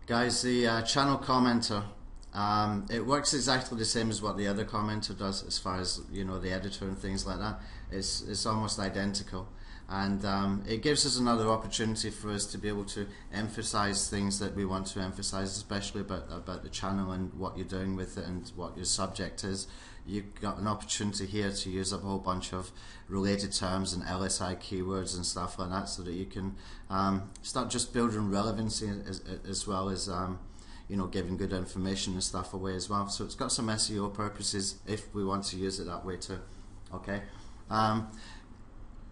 Guys, the channel commenter, it works exactly the same as what the other commenter does as far as, you know, the editor and things like that. It's almost identical, and it gives us another opportunity for us to be able to emphasize things that we want to emphasize, especially about the channel and what you're doing with it and what your subject is. You've got an opportunity here to use up a whole bunch of related terms and LSI keywords and stuff like that, so that you can start just building relevancy as well as you know, giving good information and stuff away as well. So it's got some SEO purposes if we want to use it that way too. Okay.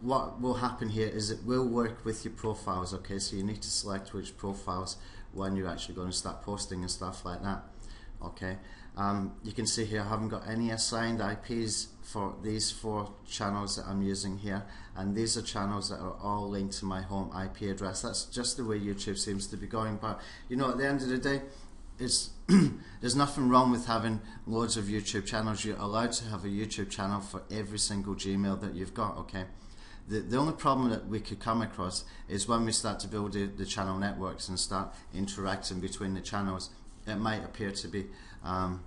What will happen here is it will work with your profiles. Okay, so you need to select which profiles when you're actually going to start posting and stuff like that. Okay. You can see here I haven't got any assigned IPs for these 4 channels that I'm using here, and these are channels that are all linked to my home IP address. That's just the way YouTube seems to be going. But you know, at the end of the day, it's there's nothing wrong with having loads of YouTube channels. You're allowed to have a YouTube channel for every single Gmail that you've got. Okay. The only problem that we could come across is when we start to build the channel networks and start interacting between the channels. It might appear to be, how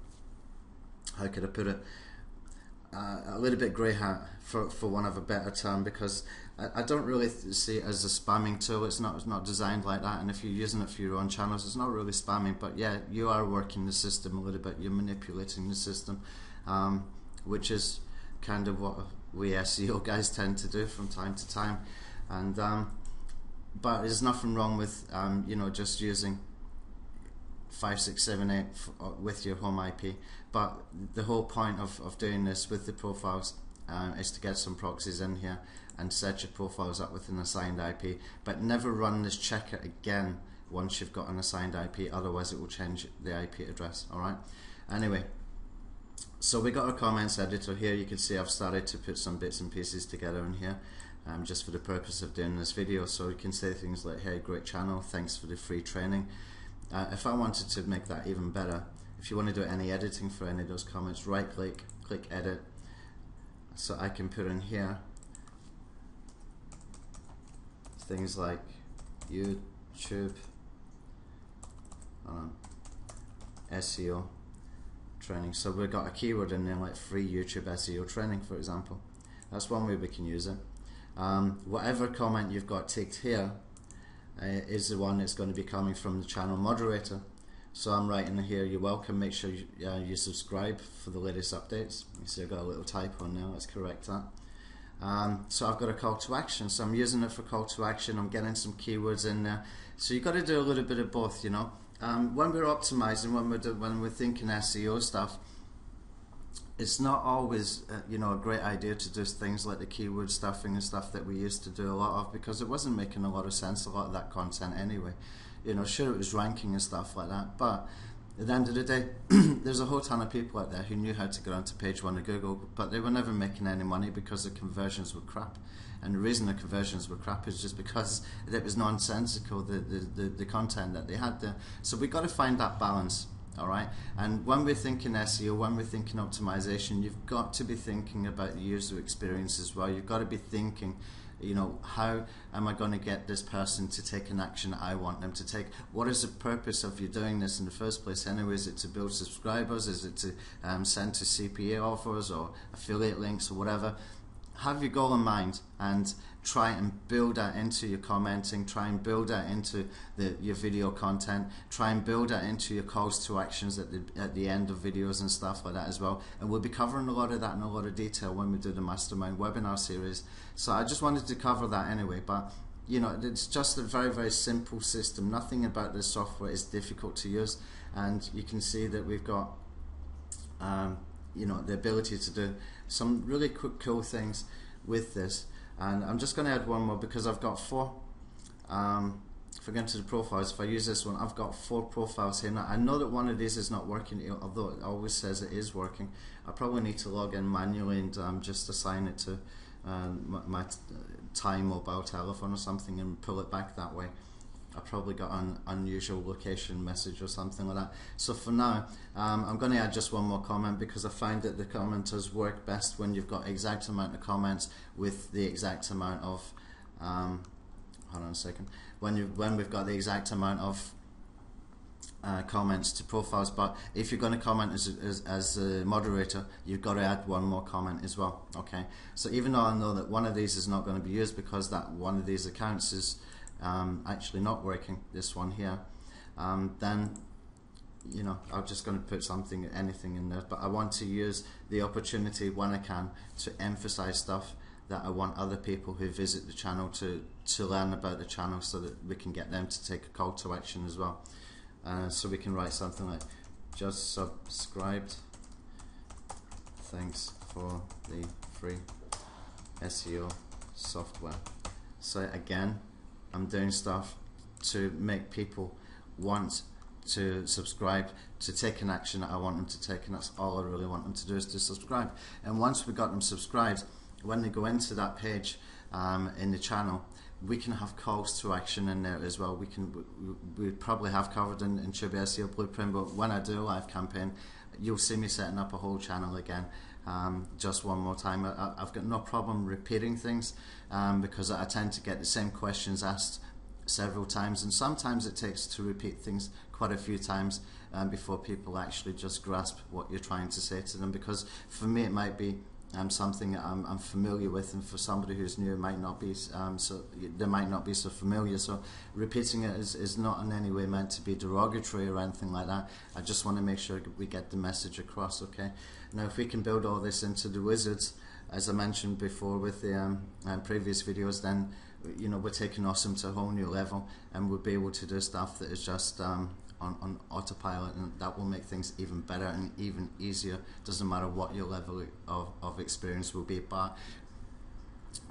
could I put it, a little bit grey hat, for want of a better term, because I don't really see it as a spamming tool. It's not designed like that, and if you're using it for your own channels, it's not really spamming. But yeah, you are working the system a little bit. You're manipulating the system, which is kind of what we SEO guys tend to do from time to time. And but there's nothing wrong with you know, just using 5, 6, 7, 8 with your home IP. But the whole point of doing this with the profiles is to get some proxies in here and set your profiles up with an assigned IP, but never run this checker again once you've got an assigned IP, otherwise it will change the IP address. Alright, anyway, so we got a comments editor here. You can see I've started to put some bits and pieces together in here, just for the purpose of doing this video. So you can say things like, hey, great channel, thanks for the free training. If I wanted to make that even better, if you want to do any editing for any of those comments, right click, click edit, so I can put in here things like YouTube SEO training. So we've got a keyword in there like free YouTube SEO training, for example. That's one way we can use it. Whatever comment you've got ticked here is the one that's going to be coming from the channel moderator. So I'm writing here, you're welcome, make sure you subscribe for the latest updates. You see I've got a little typo on there, let's correct that. So I've got a call to action, so I'm using it for call to action. I'm getting some keywords in there. So you've got to do a little bit of both, you know. When we're optimizing, when we're thinking SEO stuff, it's not always you know, a great idea to do things like the keyword stuffing and stuff that we used to do a lot of, because it wasn't making a lot of sense, a lot of that content anyway. You know, sure, it was ranking and stuff like that, but at the end of the day, there's a whole ton of people out there who knew how to get onto page 1 of Google, but they were never making any money because the conversions were crap. And the reason the conversions were crap is just because it was nonsensical, the content that they had there. So we've got to find that balance. Alright, and when we're thinking SEO, when we're thinking optimization, you've got to be thinking about the user experience as well. You've got to be thinking, you know, how am I going to get this person to take an action I want them to take? What is the purpose of you doing this in the first place anyway? Is it to build subscribers? Is it to send to CPA offers or affiliate links or whatever? Have your goal in mind and try and build that into your commenting, try and build that into your video content, try and build that into your calls to actions at the end of videos and stuff like that as well. And we'll be covering a lot of that in a lot of detail when we do the Mastermind webinar series. So I just wanted to cover that anyway, but you know, it's just a very, very simple system. Nothing about this software is difficult to use, and you can see that we've got you know, the ability to do some really quick, cool things with this. And I'm just going to add one more because I've got 4. If I go into the profiles, if I use this one, I've got 4 profiles here. Now I know that one of these is not working, although it always says it is working. I probably need to log in manually and just assign it to my Time mobile telephone or something and pull it back that way. I probably got an unusual location message or something like that. So for now, I'm going to add just one more comment because I find that the commenters work best when you've got exact amount of comments with the exact amount of hold on a second. When we've got the exact amount of comments to profiles, but if you're going to comment as a moderator, you've got to add one more comment as well. Okay, so even though I know that one of these is not going to be used because that one of these accounts is actually not working, this one here, then you know, I'm just going to put anything in there, but I want to use the opportunity when I can to emphasize stuff that I want other people who visit the channel to learn about the channel, so that we can get them to take a call to action as well. So we can write something like, just subscribed, thanks for the free SEO software. So again, I'm doing stuff to make people want to subscribe, to take an action that I want them to take, and that's all I really want them to do, is to subscribe. And once we've got them subscribed, when they go into that page in the channel, we can have calls to action in there as well. We probably have covered in Tube SEO Blueprint, but when I do a live campaign, you'll see me setting up a whole channel again, just one more time. I've got no problem repeating things because I tend to get the same questions asked several times, and sometimes it takes to repeat things quite a few times before people actually just grasp what you're trying to say to them, because for me it might be something that I'm familiar with, and for somebody who's new it might not be, so they might not be so familiar. So repeating it is not in any way meant to be derogatory or anything like that. I just want to make sure we get the message across. Okay, now if we can build all this into the wizards, as I mentioned before with the previous videos, then you know, we're taking awesome to a whole new level, and we'll be able to do stuff that is just on autopilot, and that will make things even better and even easier. Doesn't matter what your level of experience will be, but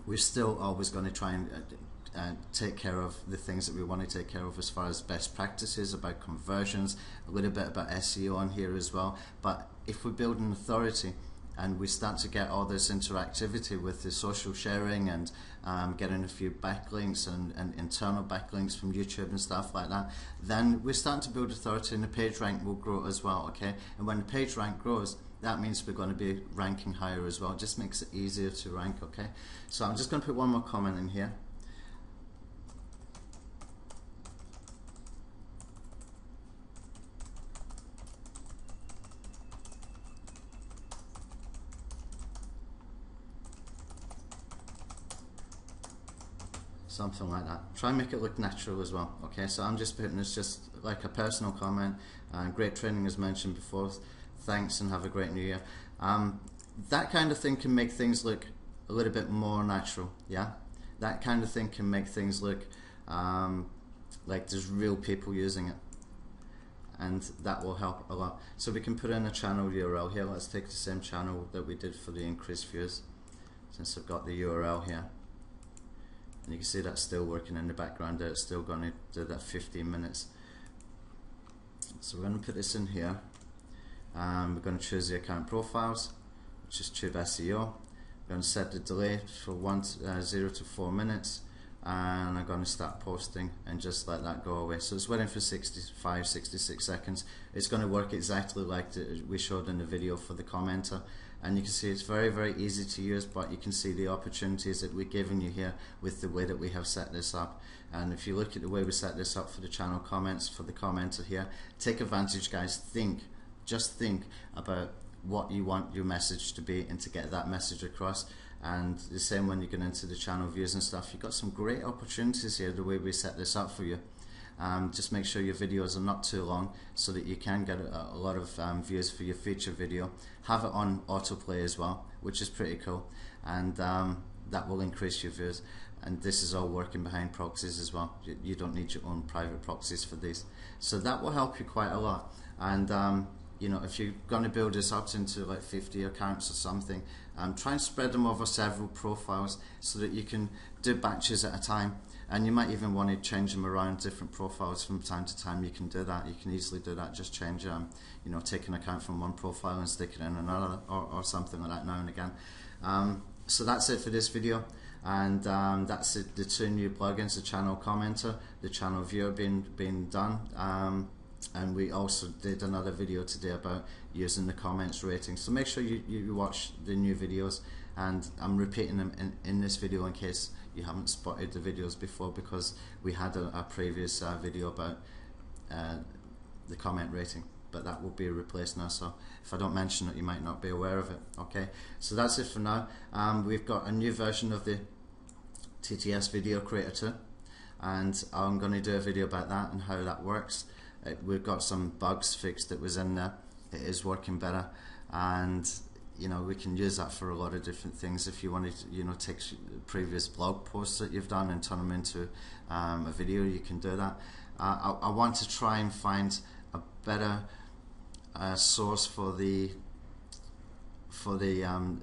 we're still always going to try and take care of the things that we want to take care of as far as best practices, about conversions, a little bit about SEO on here as well. But if we build an authority and we start to get all this interactivity with the social sharing and getting a few backlinks and internal backlinks from YouTube and stuff like that, then we're starting to build authority, and the page rank will grow as well. Okay, and when the page rank grows, that means we're going to be ranking higher as well. It just makes it easier to rank. Okay, so I'm just going to put one more comment in here. Something like that. Try and make it look natural as well. Okay, so I'm just putting this just like a personal comment. Great training as mentioned before. Thanks and have a great new year. That kind of thing can make things look a little bit more natural. Yeah, that kind of thing can make things look like there's real people using it, and that will help a lot. So we can put in a channel URL here. Let's take the same channel that we did for the increased views, since I've got the URL here. And you can see that's still working in the background there. It's still going to do that 15 minutes. So we're going to put this in here. We're going to choose the account profiles, which is Tube SEO. We're going to set the delay for 0 to 4 minutes. And I'm going to start posting and just let that go away. So it's waiting for 66 seconds. It's going to work exactly like we showed in the video for the commenter. And you can see it's very, very easy to use, but you can see the opportunities that we're giving you here with the way that we have set this up. And if you look at the way we set this up for the channel comments, for the commenter here, take advantage, guys. Just think about what you want your message to be and to get that message across. And the same when you get into the channel views and stuff, you've got some great opportunities here the way we set this up for you. Just make sure your videos are not too long so that you can get a lot of views for your feature video. Have it on autoplay as well, which is pretty cool, and that will increase your views. And this is all working behind proxies as well. You don't need your own private proxies for these, so that will help you quite a lot. And you know, if you're going to build this up into like 50 accounts or something, try and spread them over several profiles so that you can do batches at a time. And you might even want to change them around different profiles from time to time. You can do that. You can easily do that. Just change, you know, take an account from one profile and stick it in another, or something like that now and again. So that's it for this video, and that's it, the two new plugins: the channel commenter, the channel viewer being done. And we also did another video today about using the comments rating. So make sure you watch the new videos, and I'm repeating them in this video in case you haven't spotted the videos before, because we had a previous video about the comment rating, but that will be replaced now, so if I don't mention it you might not be aware of it. Okay, so that's it for now. We've got a new version of the TTS Video Creator 2, and I'm going to do a video about that and how that works. We've got some bugs fixed that was in there. It is working better, and you know, we can use that for a lot of different things. If you wanted to, you know, take previous blog posts that you've done and turn them into a video, you can do that. I want to try and find a better source for the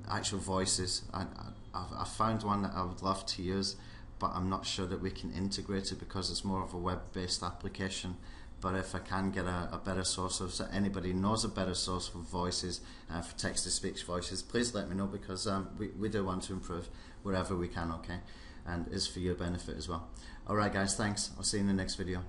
actual voices. I found one that I would love to use, but I'm not sure that we can integrate it because it's more of a web-based application. But if I can get a better source, or so anybody knows a better source for voices, for text-to-speech voices, please let me know, because we do want to improve wherever we can, okay? And it's for your benefit as well. Alright guys, thanks. I'll see you in the next video.